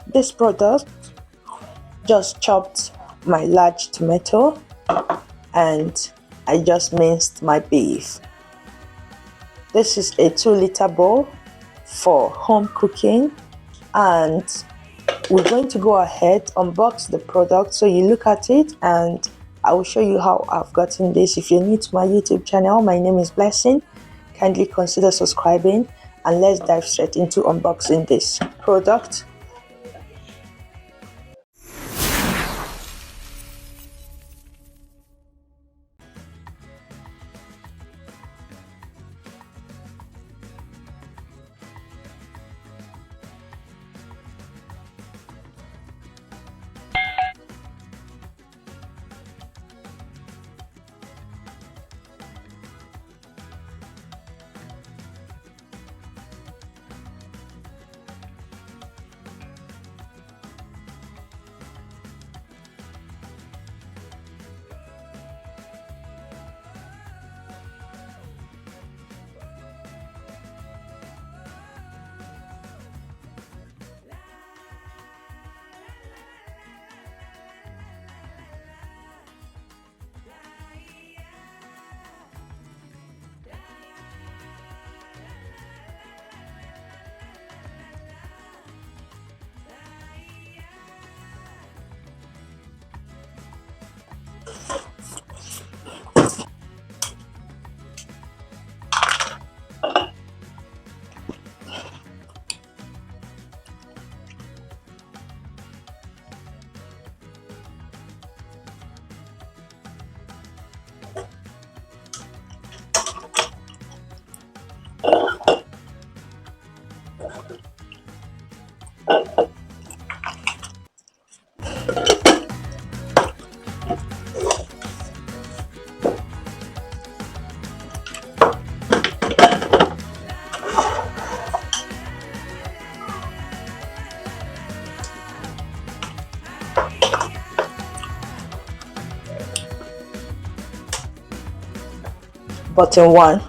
This product just chopped my large tomato and I just minced my beef. This is a 2-liter bowl for home cooking, and we're going to go ahead unbox the product so you look at it and I will show you how I've gotten this. If you're new to my YouTube channel, my name is Blessing. Kindly consider subscribing and let's dive straight into unboxing this product. Button 1,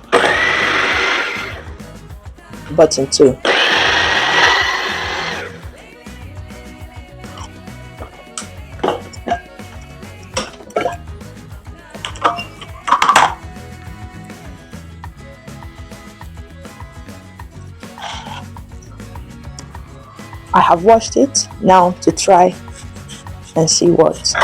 button 2. I have washed it now to try and see what.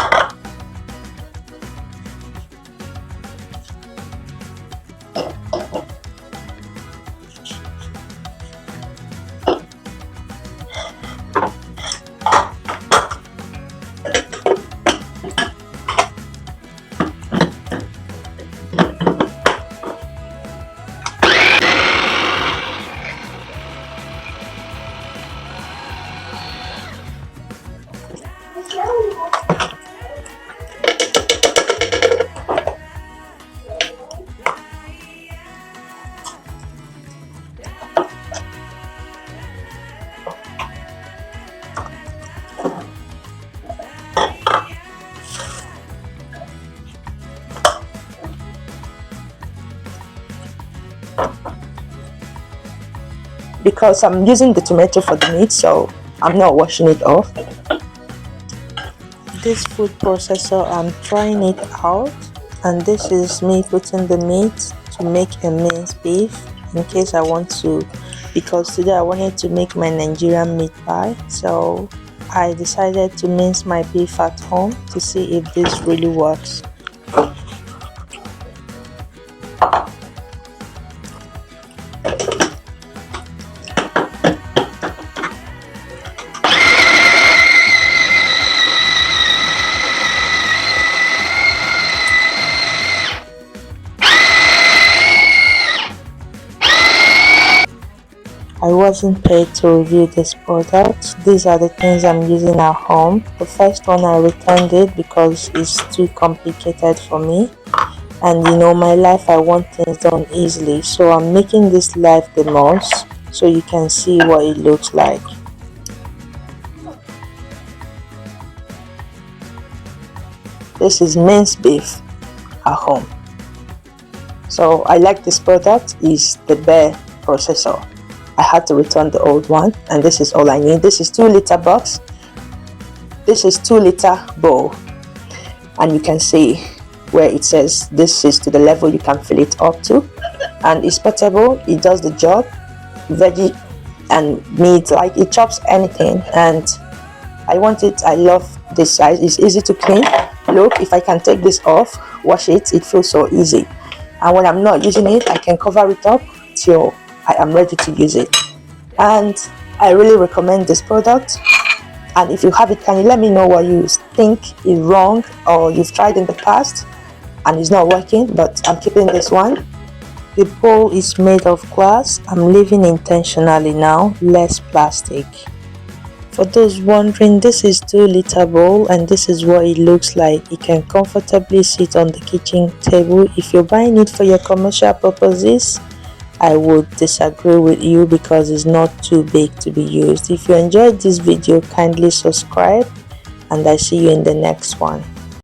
Because I'm using the tomato for the meat, so I'm not washing it off. This food processor, I'm trying it out, and this is me putting the meat to make a minced beef in case I want to, because today I wanted to make my Nigerian meat pie, so I decided to mince my beef at home to see if this really works. I wasn't paid to review this product. These are the things I'm using at home. The first one, I returned it because it's too complicated for me. And my life, I want things done easily. So I'm making this live the most so you can see what it looks like. This is minced beef at home. So I like this product. It's the Bear processor. I had to return the old one, and this is all I need. This is 2-liter box. This is 2-liter bowl, and you can see where it says this is to the level you can fill it up to, and it's portable. It does the job. Veggie and meat, like it chops anything, and I want it. I love this size. It's easy to clean. Look, if I can take this off, wash it, it feels so easy. And when I'm not using it, I can cover it up till I am ready to use it. And I really recommend this product. And if you have it, can you let me know what you think is wrong or you've tried in the past and it's not working? But I'm keeping this one. The bowl is made of glass. I'm living intentionally now, less plastic. For those wondering, this is 2-liter bowl, and this is what it looks like. It can comfortably sit on the kitchen table. If you're buying it for your commercial purposes, I would disagree with you because it's not too big to be used. If you enjoyed this video, kindly subscribe, and I see you in the next one.